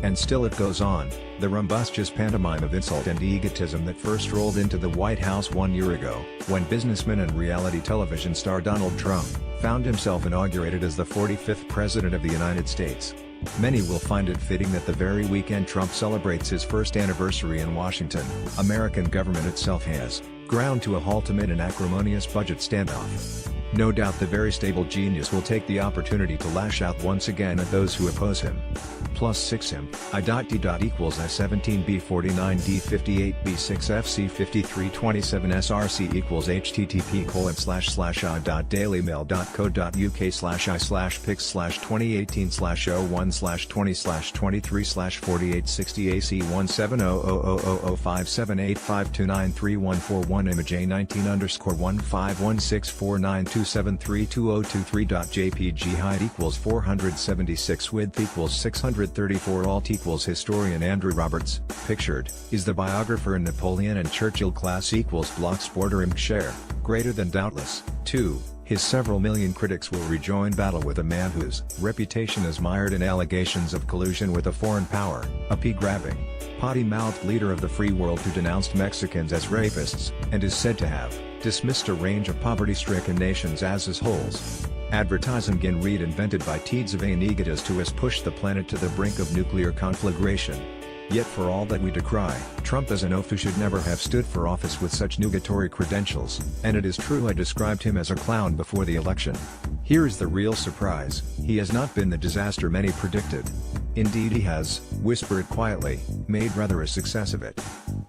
And still it goes on, the rumbustious pantomime of insult and egotism that first rolled into the White House 1 year ago, when businessman and reality television star Donald Trump found himself inaugurated as the 45th President of the United States. Many will find it fitting that the very weekend Trump celebrates his first anniversary in Washington, American government itself has ground to a halt amid an acrimonious budget standoff. No doubt the very stable genius will take the opportunity to lash out once again at those who oppose him. +6 him, I.D. equals I17B 49D58B6FC 5327 SRC equals http://i.dailymail.co.uk/i/pics/2018/01/20/23/4860 AC170005785293141 image A19_151649273202.jpg height equals 476 width equals 634 alt equals historian Andrew Roberts, pictured, is the biographer in Napoleon and Churchill class equals blocks border img share, greater than doubtless, 2. His several million critics will rejoin battle with a man whose reputation is mired in allegations of collusion with a foreign power, a pea-grabbing, potty-mouthed leader of the free world who denounced Mexicans as rapists, and is said to have dismissed a range of poverty-stricken nations as his holes. Advertising again read invented by Teeds of Aenegatus who has pushed the planet to the brink of nuclear conflagration. Yet for all that we decry, Trump as an oaf who should never have stood for office with such nugatory credentials, and it is true I described him as a clown before the election. Here is the real surprise, he has not been the disaster many predicted. Indeed he has, whisper it quietly, made rather a success of it.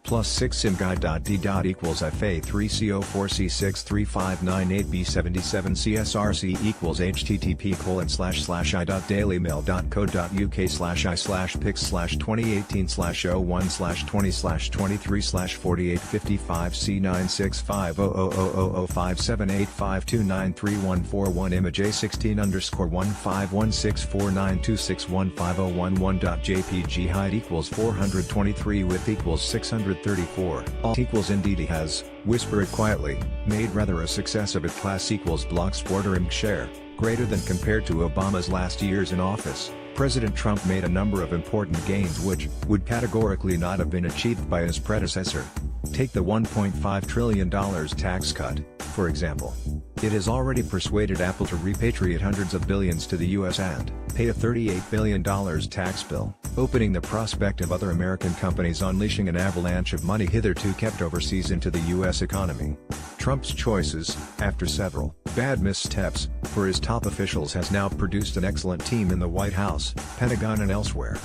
+6 imguide.d. equals fa3co4c63598b77 csrc equals http://i.dailymail.co.uk/pics/2018/01/20/23/4855 C96500057852934141 image A16_151649261501.jpg height equals 423 width equals 634 alt equals indeed he has, whisper it quietly, made rather a success of it class equals blocks border img share, greater than compared to Obama's last years in office. President Trump made a number of important gains which would categorically not have been achieved by his predecessor. Take the $1.5 trillion tax cut, for example. It has already persuaded Apple to repatriate hundreds of billions to the US and pay a $38 billion tax bill, opening the prospect of other American companies unleashing an avalanche of money hitherto kept overseas into the US economy. Trump's choices, after several bad missteps for his top officials, has now produced an excellent team in the White House, Pentagon and elsewhere.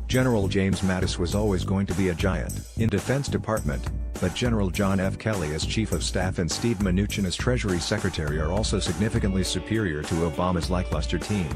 General James Mattis was always going to be a giant in Defense Department, but General John F. Kelly as Chief of Staff and Steve Mnuchin as Treasury Secretary are also significantly superior to Obama's lackluster team.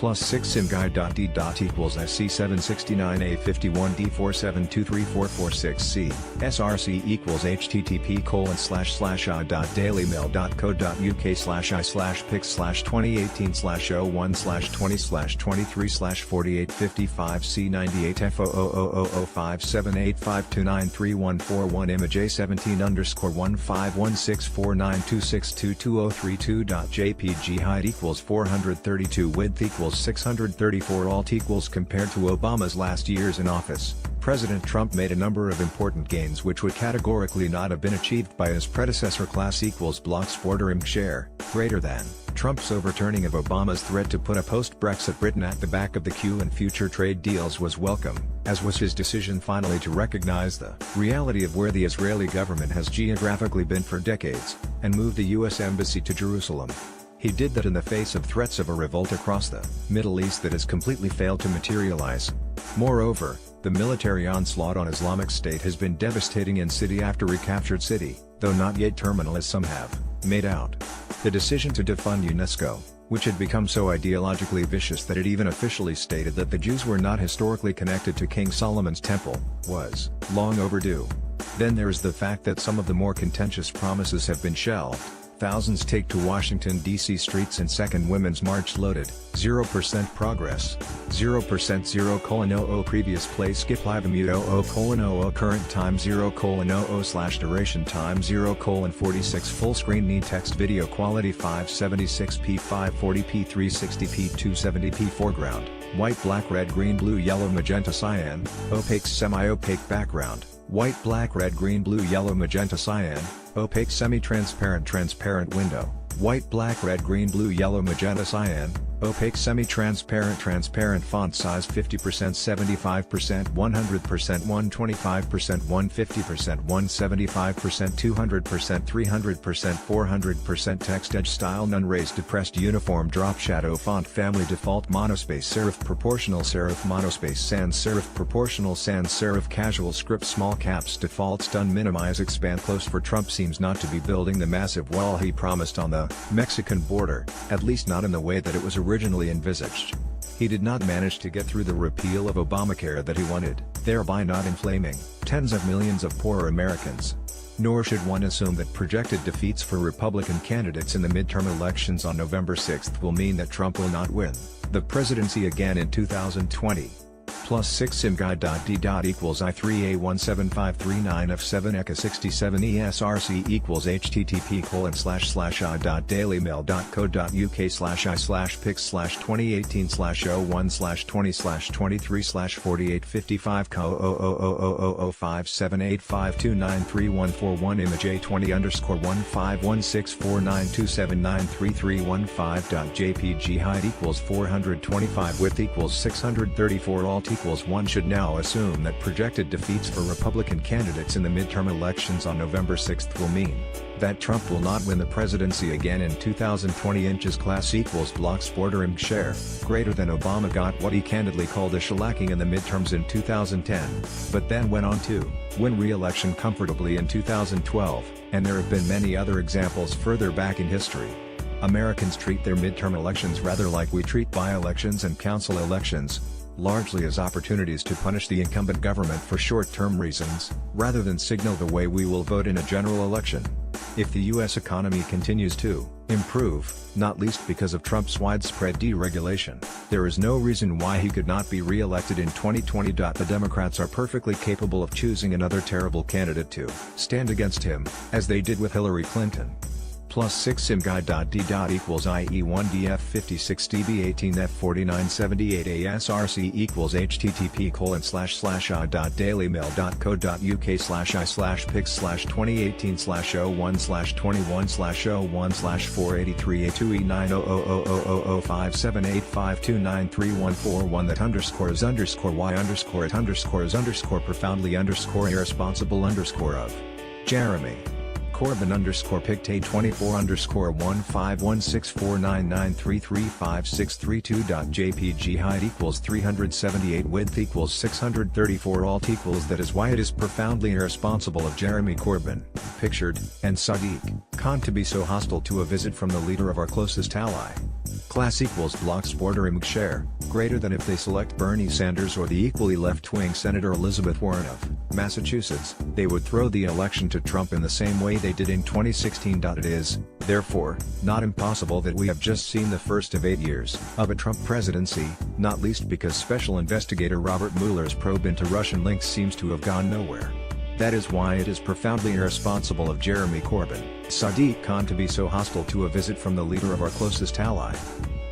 +6 imguide.d. equals SC769A51D4723446C SRC equals http://i.dailymail.co.uk/pics/2018/01/20/23/4855 C98F000057852934141 image A17_15164926222032.jpg height equals 432 width equals 634 alt equals compared to Obama's last years in office. President Trump made a number of important gains which would categorically not have been achieved by his predecessor class equals blocks border img share, greater than. Trump's overturning of Obama's threat to put a post-Brexit Britain at the back of the queue in future trade deals was welcome, as was his decision finally to recognize the reality of where the Israeli government has geographically been for decades, and move the U.S. Embassy to Jerusalem. He did that in the face of threats of a revolt across the Middle East that has completely failed to materialize. Moreover, the military onslaught on Islamic State has been devastating in city after recaptured city, though not yet terminal as some have made out. The decision to defund UNESCO, which had become so ideologically vicious that it even officially stated that the Jews were not historically connected to King Solomon's temple, was long overdue. Then there is the fact that some of the more contentious promises have been shelved. Thousands take to Washington, D.C. streets in Second Women's March loaded, 0% progress. 0:0:00 previous play skip live mute 00:00 current time 0:00 duration time 0:46 full screen need text video quality 576p 540p 360p 270p foreground, white black red green blue yellow magenta cyan, opaque semi-opaque background, white black red green blue yellow magenta cyan, opaque semi-transparent transparent window, white black red green blue yellow magenta cyan, opaque semi-transparent transparent font size 50% 75% 100% 125% 150% 175% 200% 300% 400% text edge style none raised depressed uniform drop shadow font family default monospace serif proportional serif monospace sans serif proportional sans serif casual script small caps default stun minimize expand close for Trump seems not to be building the massive wall he promised on the Mexican border, at least not in the way that it was originally envisaged. He did not manage to get through the repeal of Obamacare that he wanted, thereby not inflaming tens of millions of poorer Americans. Nor should one assume that projected defeats for Republican candidates in the midterm elections on November 6 will mean that Trump will not win the presidency again in 2020. +6 simguide.d. equals I3A17539F7 ECA 67 ESRC equals http://.dailymail.co.uk/pics/2018/01/20/23/4855 image A20_1516492793315.jpg height equals 425 width equals 634 alt equals 1 should now assume that projected defeats for Republican candidates in the midterm elections on November 6 will mean that Trump will not win the presidency again in 2020 inches class equals blocks border img share, greater than Obama got what he candidly called a shellacking in the midterms in 2010, but then went on to win re-election comfortably in 2012, and there have been many other examples further back in history. Americans treat their midterm elections rather like we treat by-elections and council elections, largely as opportunities to punish the incumbent government for short-term reasons, rather than signal the way we will vote in a general election. If the U.S. economy continues to improve, not least because of Trump's widespread deregulation, there is no reason why he could not be re-elected in 2020. The Democrats are perfectly capable of choosing another terrible candidate to stand against him, as they did with Hillary Clinton. +6 simguide.d. equals IE1DF56DB18F4978 ASRC equals http://.dailymail.co.uk/I/pics/2018/01/20/01/483A2E900057852931441 that underscores underscore y underscore it underscores underscore profoundly underscore irresponsible underscore of Jeremy Corbyn underscore pictate 24 underscore 1516499335632.jpg height equals 378 width equals 634 alt equals that is why it is profoundly irresponsible of Jeremy Corbyn, pictured, and Sadiq Khan to be so hostile to a visit from the leader of our closest ally. Class equals blocks border img share, greater than if they select Bernie Sanders or the equally left-wing Senator Elizabeth Warren of Massachusetts, they would throw the election to Trump in the same way they did in 2016. It is, therefore, not impossible that we have just seen the first of 8 years of a Trump presidency, not least because Special Investigator Robert Mueller's probe into Russian links seems to have gone nowhere. That is why it is profoundly irresponsible of Jeremy Corbyn, Sadiq Khan to be so hostile to a visit from the leader of our closest ally.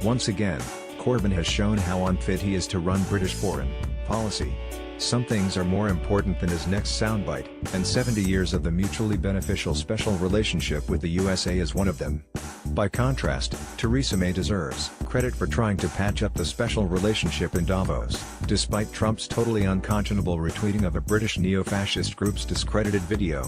Once again, Corbyn has shown how unfit he is to run British foreign policy. Some things are more important than his next soundbite, and 70 years of the mutually beneficial special relationship with the USA is one of them. By contrast, Theresa May deserves credit for trying to patch up the special relationship in Davos, despite Trump's totally unconscionable retweeting of a British neo-fascist group's discredited video.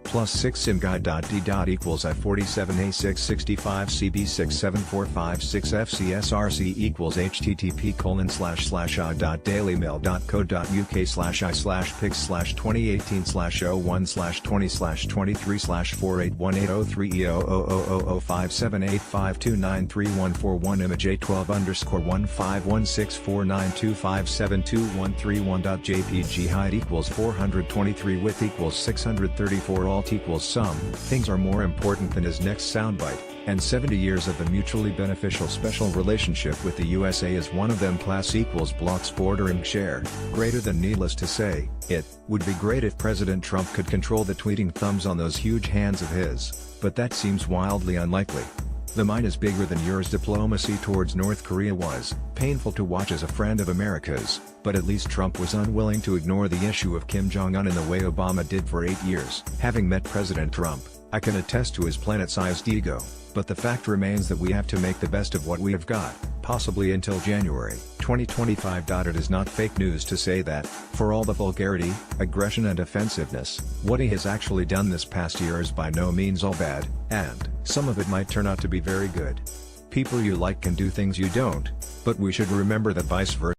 +6 simguide.d. equals I47A665CB67456FCSRC equals http://.dailymail.co.uk/pics/2018/016200300057852931441 image A12_15492572131.jpg height equals 423 width equals 634 alt alt equals some things are more important than his next soundbite, and 70 years of the mutually beneficial special relationship with the USA is one of them. Plus equals blocks border and share, greater than. Needless to say, it would be great if President Trump could control the tweeting thumbs on those huge hands of his, but that seems wildly unlikely. The mine is bigger than yours. Diplomacy towards North Korea was painful to watch as a friend of America's, but at least Trump was unwilling to ignore the issue of Kim Jong-un in the way Obama did for 8 years. Having met President Trump, I can attest to his planet-sized ego, but the fact remains that we have to make the best of what we have got, possibly until January 2025. It is not fake news to say that, for all the vulgarity, aggression and offensiveness, what he has actually done this past year is by no means all bad, and some of it might turn out to be very good. People you like can do things you don't, but we should remember that vice versa.